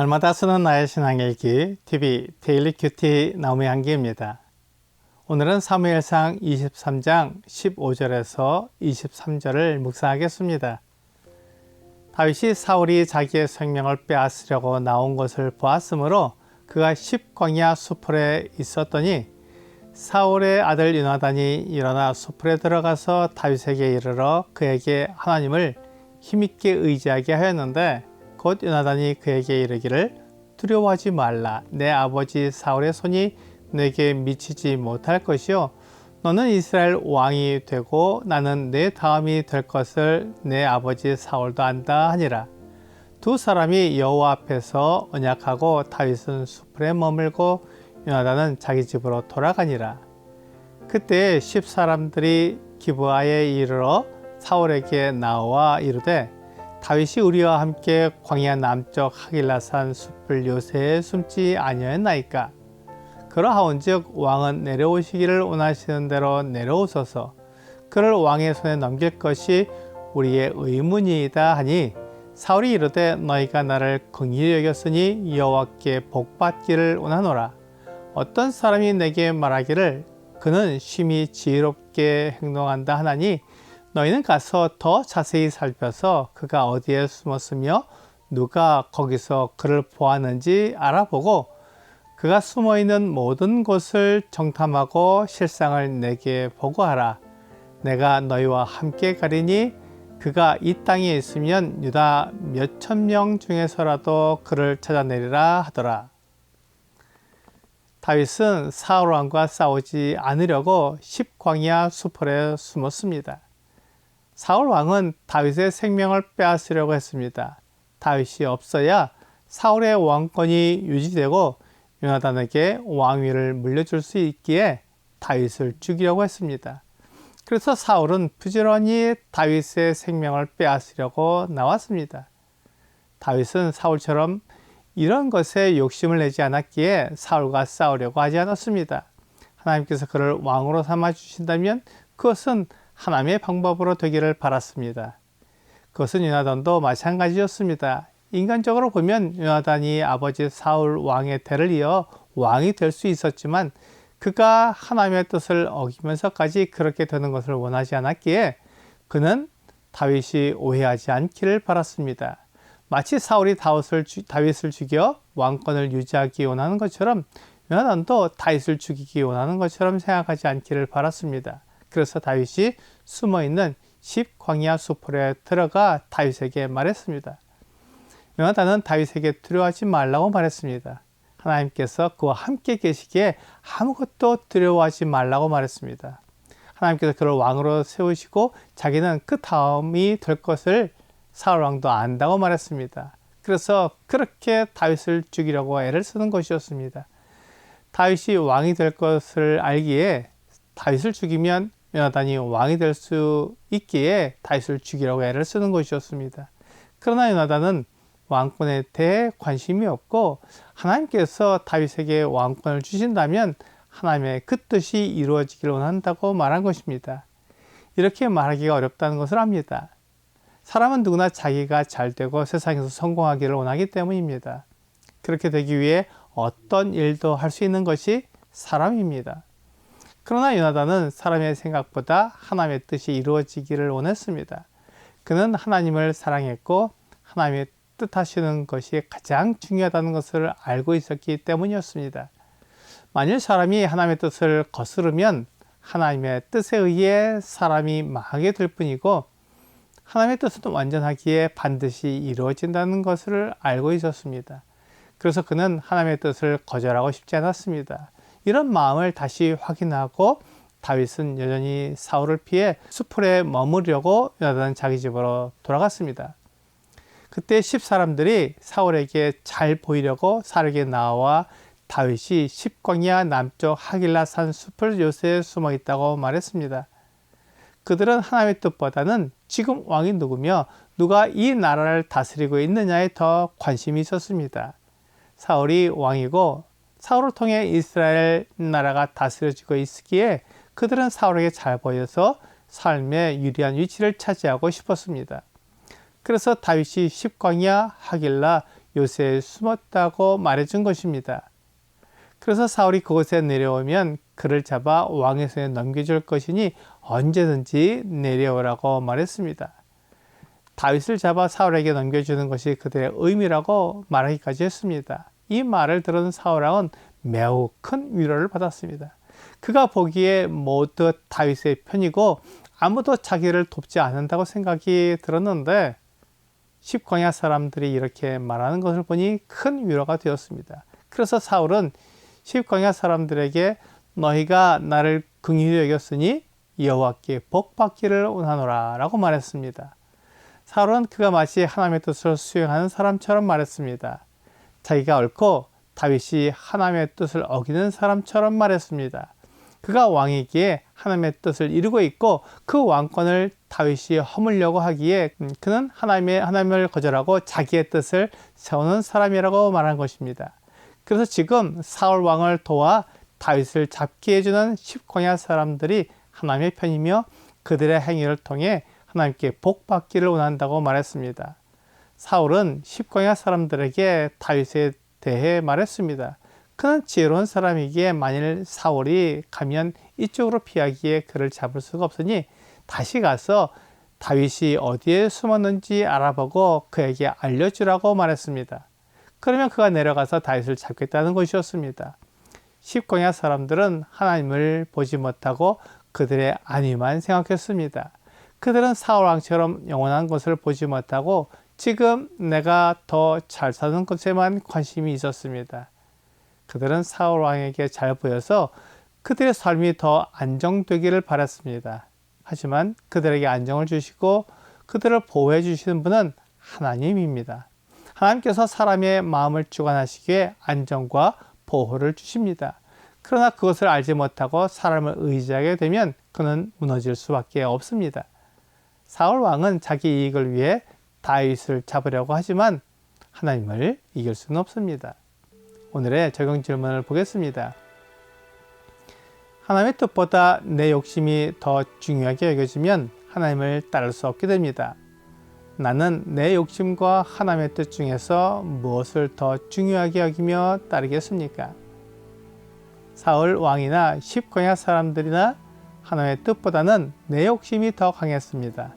날마다 쓰는 나의 신앙일기 TV 데일리 큐티 나무의 향기입니다. 오늘은 사무엘상 23장 15절에서 23절을 묵상하겠습니다. 다윗이 사울이 자기의 생명을 빼앗으려고 나온 것을 보았으므로 그가 십광야 수풀에 있었더니 사울의 아들 요나단이 일어나 수풀에 들어가서 다윗에게 이르러 그에게 하나님을 힘있게 의지하게 하였는데 곧 요나단이 그에게 이르기를 두려워하지 말라. 내 아버지 사울의 손이 내게 미치지 못할 것이요 너는 이스라엘 왕이 되고 나는 내 다음이 될 것을 내 아버지 사울도 안다 하니라. 두 사람이 여호와 앞에서 언약하고 다윗은 수풀에 머물고 요나단은 자기 집으로 돌아가니라. 그때 10사람들이 기브아에 이르러 사울에게 나와 이르되 다윗이 우리와 함께 광야 남쪽 하길라산 숲을 요새에 숨지 아니하였나이까. 그러하온즉 왕은 내려오시기를 원하시는 대로 내려오소서. 그를 왕의 손에 넘길 것이 우리의 의문이이다 하니 사울이 이르되 너희가 나를 긍휼히 여겼으니 여호와께 복받기를 원하노라. 어떤 사람이 내게 말하기를 그는 심히 지혜롭게 행동한다 하나니 너희는 가서 더 자세히 살펴서 그가 어디에 숨었으며 누가 거기서 그를 보았는지 알아보고 그가 숨어있는 모든 곳을 정탐하고 실상을 내게 보고하라. 내가 너희와 함께 가리니 그가 이 땅에 있으면 유다 몇천 명 중에서라도 그를 찾아내리라 하더라. 다윗은 사울 왕과 싸우지 않으려고 십광야 수풀에 숨었습니다. 사울 왕은 다윗의 생명을 빼앗으려고 했습니다. 다윗이 없어야 사울의 왕권이 유지되고 요나단에게 왕위를 물려줄 수 있기에 다윗을 죽이려고 했습니다. 그래서 사울은 부지런히 다윗의 생명을 빼앗으려고 나왔습니다. 다윗은 사울처럼 이런 것에 욕심을 내지 않았기에 사울과 싸우려고 하지 않았습니다. 하나님께서 그를 왕으로 삼아 주신다면 그것은 하나님의 방법으로 되기를 바랐습니다. 그것은 요나단도 마찬가지였습니다. 인간적으로 보면 요나단이 아버지 사울 왕의 대를 이어 왕이 될 수 있었지만 그가 하나님의 뜻을 어기면서까지 그렇게 되는 것을 원하지 않았기에 그는 다윗이 오해하지 않기를 바랐습니다. 마치 사울이 다윗을 죽여 왕권을 유지하기 원하는 것처럼 요나단도 다윗을 죽이기 원하는 것처럼 생각하지 않기를 바랐습니다. 그래서 다윗이 숨어있는 십광야 수풀에 들어가 다윗에게 말했습니다. 요나단은 다윗에게 두려워하지 말라고 말했습니다. 하나님께서 그와 함께 계시기에 아무것도 두려워하지 말라고 말했습니다. 하나님께서 그를 왕으로 세우시고 자기는 그 다음이 될 것을 사울 왕도 안다고 말했습니다. 그래서 그렇게 다윗을 죽이려고 애를 쓰는 것이었습니다. 다윗이 왕이 될 것을 알기에 다윗을 죽이면 요나단이 왕이 될 수 있기에 다윗을 죽이려고 애를 쓰는 것이었습니다. 그러나 요나단은 왕권에 대해 관심이 없고 하나님께서 다윗에게 왕권을 주신다면 하나님의 그 뜻이 이루어지길 원한다고 말한 것입니다. 이렇게 말하기가 어렵다는 것을 압니다. 사람은 누구나 자기가 잘되고 세상에서 성공하기를 원하기 때문입니다. 그렇게 되기 위해 어떤 일도 할 수 있는 것이 사람입니다. 그러나 요나단은 사람의 생각보다 하나님의 뜻이 이루어지기를 원했습니다. 그는 하나님을 사랑했고 하나님의 뜻하시는 것이 가장 중요하다는 것을 알고 있었기 때문이었습니다. 만일 사람이 하나님의 뜻을 거스르면 하나님의 뜻에 의해 사람이 망하게 될 뿐이고 하나님의 뜻은 완전하기에 반드시 이루어진다는 것을 알고 있었습니다. 그래서 그는 하나님의 뜻을 거절하고 싶지 않았습니다. 이런 마음을 다시 확인하고 다윗은 여전히 사울을 피해 수풀에 머무르려고 요나단은 자기 집으로 돌아갔습니다. 그때 10사람들이 사울에게 잘 보이려고 사울에게 나와 다윗이 십광야 남쪽 하길라산 숲을 요새에 숨어 있다고 말했습니다. 그들은 하나님의 뜻보다는 지금 왕이 누구며 누가 이 나라를 다스리고 있느냐에 더 관심이 있었습니다. 사울이 왕이고 사울을 통해 이스라엘 나라가 다스려지고 있기에 그들은 사울에게 잘 보여서 삶의 유리한 위치를 차지하고 싶었습니다. 그래서 다윗이 십광야 하길라 요새에 숨었다고 말해준 것입니다. 그래서 사울이 그곳에 내려오면 그를 잡아 왕의 손에 넘겨줄 것이니 언제든지 내려오라고 말했습니다. 다윗을 잡아 사울에게 넘겨주는 것이 그들의 의미라고 말하기까지 했습니다. 이 말을 들은 사울 왕은 매우 큰 위로를 받았습니다. 그가 보기에 모두 다윗의 편이고 아무도 자기를 돕지 않는다고 생각이 들었는데 10광야 사람들이 이렇게 말하는 것을 보니 큰 위로가 되었습니다. 그래서 사울은 10광야 사람들에게 너희가 나를 긍휼히 여겼으니 여호와께 복받기를 원하노라 라고 말했습니다. 사울은 그가 마치 하나님의 뜻을 수행하는 사람처럼 말했습니다. 자기가 옳고 다윗이 하나님의 뜻을 어기는 사람처럼 말했습니다. 그가 왕이기에 하나님의 뜻을 이루고 있고 그 왕권을 다윗이 허물려고 하기에 그는 하나님을 거절하고 자기의 뜻을 세우는 사람이라고 말한 것입니다. 그래서 지금 사울 왕을 도와 다윗을 잡게 해주는 10광야 사람들이 하나님의 편이며 그들의 행위를 통해 하나님께 복받기를 원한다고 말했습니다. 사울은 10광야 사람들에게 다윗에 대해 말했습니다. 그는 지혜로운 사람이기에 만일 사울이 가면 이쪽으로 피하기에 그를 잡을 수가 없으니 다시 가서 다윗이 어디에 숨었는지 알아보고 그에게 알려주라고 말했습니다. 그러면 그가 내려가서 다윗을 잡겠다는 것이었습니다. 10광야 사람들은 하나님을 보지 못하고 그들의 안위만 생각했습니다. 그들은 사울 왕처럼 영원한 것을 보지 못하고 지금 내가 더 잘 사는 것에만 관심이 있었습니다. 그들은 사울 왕에게 잘 보여서 그들의 삶이 더 안정되기를 바랐습니다. 하지만 그들에게 안정을 주시고 그들을 보호해 주시는 분은 하나님입니다. 하나님께서 사람의 마음을 주관하시기에 안정과 보호를 주십니다. 그러나 그것을 알지 못하고 사람을 의지하게 되면 그는 무너질 수밖에 없습니다. 사울 왕은 자기 이익을 위해 다윗을 잡으려고 하지만 하나님을 이길 수는 없습니다. 오늘의 적용 질문을 보겠습니다. 하나님의 뜻보다 내 욕심이 더 중요하게 여겨지면 하나님을 따를 수 없게 됩니다. 나는 내 욕심과 하나님의 뜻 중에서 무엇을 더 중요하게 여기며 따르겠습니까? 사울 왕이나 10광야 사람들이나 하나님의 뜻보다는 내 욕심이 더 강했습니다.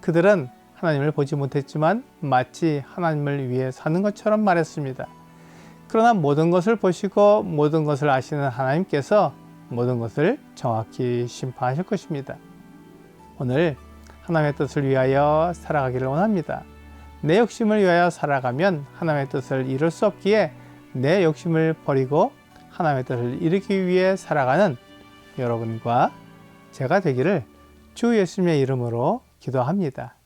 그들은 하나님을 보지 못했지만 마치 하나님을 위해 사는 것처럼 말했습니다. 그러나 모든 것을 보시고 모든 것을 아시는 하나님께서 모든 것을 정확히 심판하실 것입니다. 오늘 하나님의 뜻을 위하여 살아가기를 원합니다. 내 욕심을 위하여 살아가면 하나님의 뜻을 이룰 수 없기에 내 욕심을 버리고 하나님의 뜻을 이루기 위해 살아가는 여러분과 제가 되기를 주 예수님의 이름으로 기도합니다.